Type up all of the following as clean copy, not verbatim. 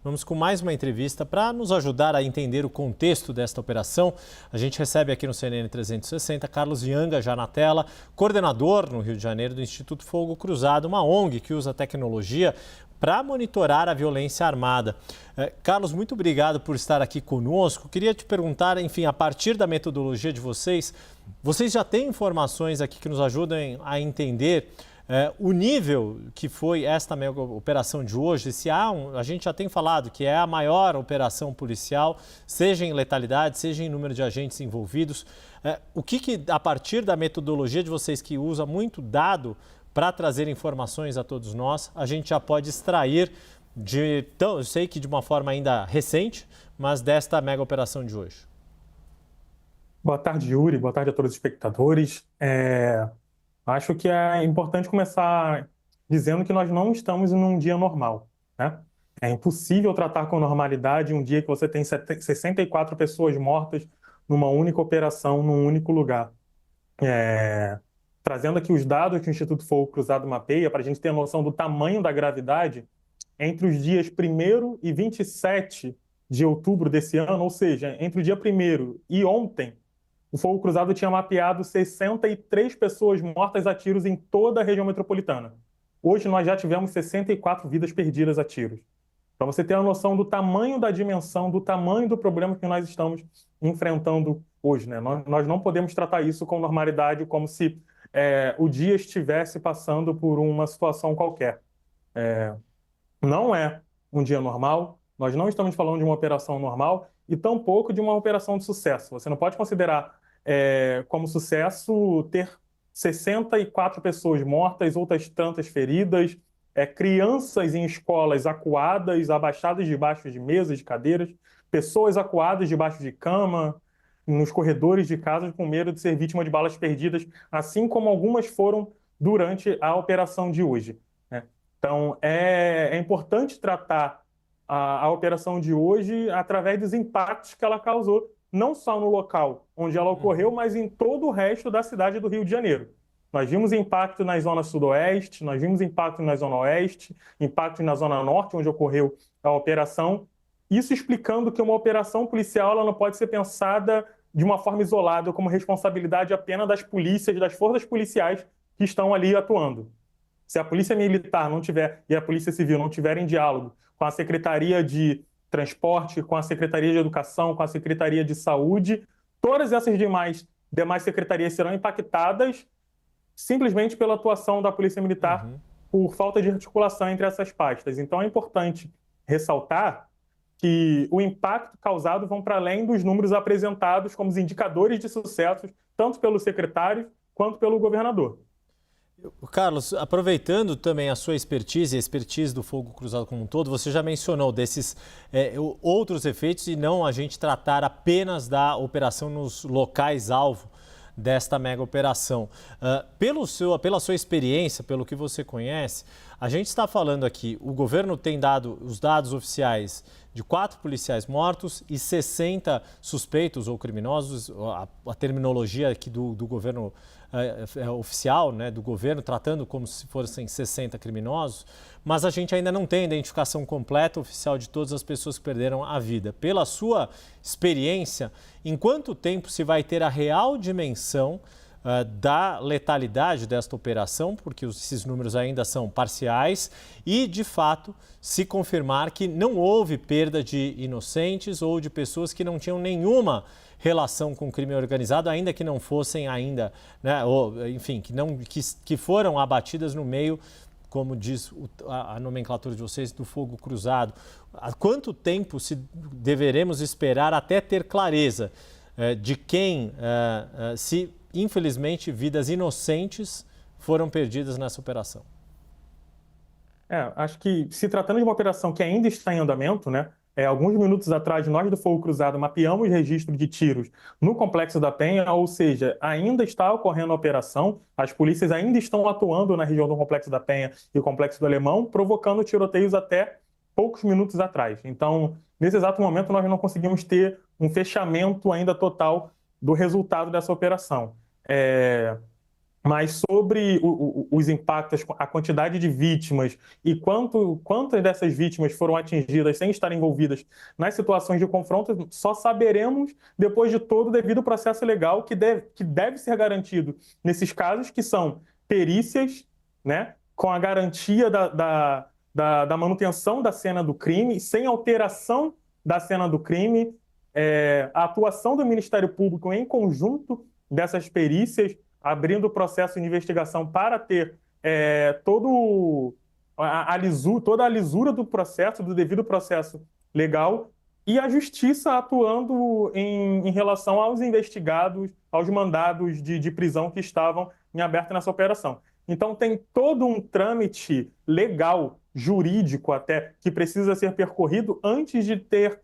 vamos com mais uma entrevista para nos ajudar a entender o contexto desta operação. A gente recebe aqui no CNN 360 Carlos Yanga, já na tela, coordenador no Rio de Janeiro do Instituto Fogo Cruzado, uma ONG que usa tecnologia para monitorar a violência armada. Carlos, muito obrigado por estar aqui conosco. Queria te perguntar, enfim, a partir da metodologia de vocês, vocês já têm informações aqui que nos ajudam a entender o nível que foi esta mega operação de hoje? Se a gente já tem falado que é a maior operação policial, seja em letalidade, seja em número de agentes envolvidos. O que, a partir da metodologia de vocês, que usa muito dado para trazer informações a todos nós, a gente já pode extrair eu sei que de uma forma ainda recente, mas desta mega operação de hoje? Boa tarde, Yuri. Boa tarde a todos os espectadores. Acho que é importante começar dizendo que nós não estamos em um dia normal, né? É impossível tratar com normalidade um dia que você tem 64 pessoas mortas numa única operação, num único lugar. Trazendo aqui os dados que o Instituto Fogo Cruzado mapeia, para a gente ter noção do tamanho da gravidade, entre os dias 1º e 27 de outubro desse ano, ou seja, entre o dia 1º e ontem, o Fogo Cruzado tinha mapeado 63 pessoas mortas a tiros em toda a região metropolitana. Hoje nós já tivemos 64 vidas perdidas a tiros. Para você ter a noção do tamanho da dimensão, do tamanho do problema que nós estamos enfrentando hoje, né? Nós não podemos tratar isso com normalidade, como se o dia estivesse passando por uma situação qualquer. Não é um dia normal, nós não estamos falando de uma operação normal e tampouco de uma operação de sucesso. Você não pode considerar como sucesso ter 64 pessoas mortas, outras tantas feridas, crianças em escolas acuadas, abaixadas debaixo de mesas, de cadeiras, pessoas acuadas debaixo de cama, nos corredores de casa com medo de ser vítima de balas perdidas, assim como algumas foram durante a operação de hoje. Então, é importante tratar a operação de hoje através dos impactos que ela causou, não só no local onde ela ocorreu, mas em todo o resto da cidade do Rio de Janeiro. Nós vimos impacto na zona sudoeste, nós vimos impacto na zona oeste, impacto na zona norte, onde ocorreu a operação. Isso explicando que uma operação policial ela não pode ser pensada de uma forma isolada, como responsabilidade apenas das polícias, das forças policiais que estão ali atuando. Se a Polícia Militar não tiver e a Polícia Civil não tiverem diálogo com a Secretaria de Transporte, com a Secretaria de Educação, com a Secretaria de Saúde, todas essas demais secretarias serão impactadas simplesmente pela atuação da Polícia Militar por falta de articulação entre essas pastas. Então é importante ressaltar que o impacto causado vão para além dos números apresentados como os indicadores de sucesso, tanto pelo secretário quanto pelo governador. Carlos, aproveitando também a sua expertise e a expertise do Fogo Cruzado como um todo, você já mencionou desses outros efeitos e não a gente tratar apenas da operação nos locais-alvo desta mega operação. Pela sua experiência, pelo que você conhece, a gente está falando aqui, o governo tem dado os dados oficiais de 4 policiais mortos e 60 suspeitos ou criminosos, a terminologia aqui do governo oficial, né, do governo, tratando como se fossem 60 criminosos, mas a gente ainda não tem a identificação completa oficial de todas as pessoas que perderam a vida. Pela sua experiência, em quanto tempo se vai ter a real dimensão da letalidade desta operação, porque esses números ainda são parciais, e, de fato, se confirmar que não houve perda de inocentes ou de pessoas que não tinham nenhuma relação com o crime organizado, ainda que não fossem ainda, né, ou, enfim, que foram abatidas no meio, como diz a nomenclatura de vocês, do fogo cruzado. Há quanto tempo deveremos esperar até ter clareza de quem, se infelizmente, vidas inocentes foram perdidas nessa operação? Acho que, se tratando de uma operação que ainda está em andamento, né? Alguns minutos atrás, nós do Fogo Cruzado mapeamos registro de tiros no Complexo da Penha, ou seja, ainda está ocorrendo a operação, as polícias ainda estão atuando na região do Complexo da Penha e o Complexo do Alemão, provocando tiroteios até poucos minutos atrás. Então, nesse exato momento, nós não conseguimos ter um fechamento ainda total do resultado dessa operação. Mas sobre os impactos, a quantidade de vítimas e quantas dessas vítimas foram atingidas sem estar envolvidas nas situações de confronto, só saberemos depois de todo o devido processo legal que deve ser garantido nesses casos, que são perícias, né, com a garantia da manutenção da cena do crime, sem alteração da cena do crime, a atuação do Ministério Público em conjunto dessas perícias, abrindo o processo de investigação para ter toda a lisura do processo, do devido processo legal, e a justiça atuando em relação aos investigados, aos mandados de prisão que estavam em aberto nessa operação. Então, tem todo um trâmite legal, jurídico até, que precisa ser percorrido antes de ter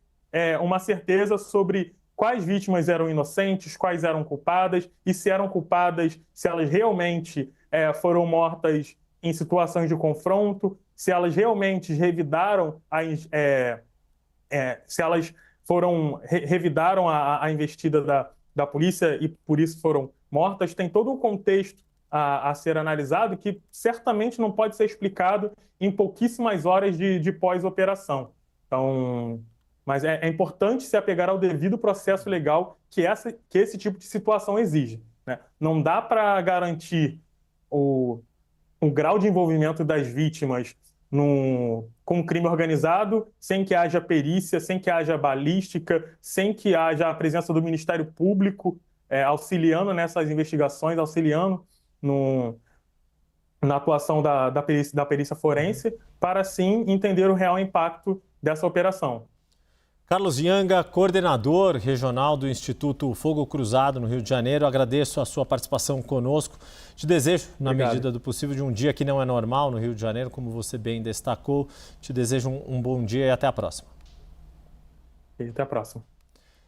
uma certeza sobre quais vítimas eram inocentes, quais eram culpadas, e se eram culpadas, se elas realmente foram mortas em situações de confronto, se elas realmente revidaram se elas revidaram a investida da polícia e por isso foram mortas. Tem todo um contexto a ser analisado que certamente não pode ser explicado em pouquíssimas horas de pós-operação. Então, mas é importante se apegar ao devido processo legal que esse tipo de situação exige, né? Não dá para garantir o grau de envolvimento das vítimas com um crime organizado sem que haja perícia, sem que haja balística, sem que haja a presença do Ministério Público auxiliando nessas investigações, auxiliando na atuação da perícia forense, para sim entender o real impacto dessa operação. Carlos Yanga, coordenador regional do Instituto Fogo Cruzado no Rio de Janeiro, agradeço a sua participação conosco. Te desejo, na medida do possível, de um dia que não é normal no Rio de Janeiro, como você bem destacou. Te desejo um bom dia e até a próxima. Até a próxima.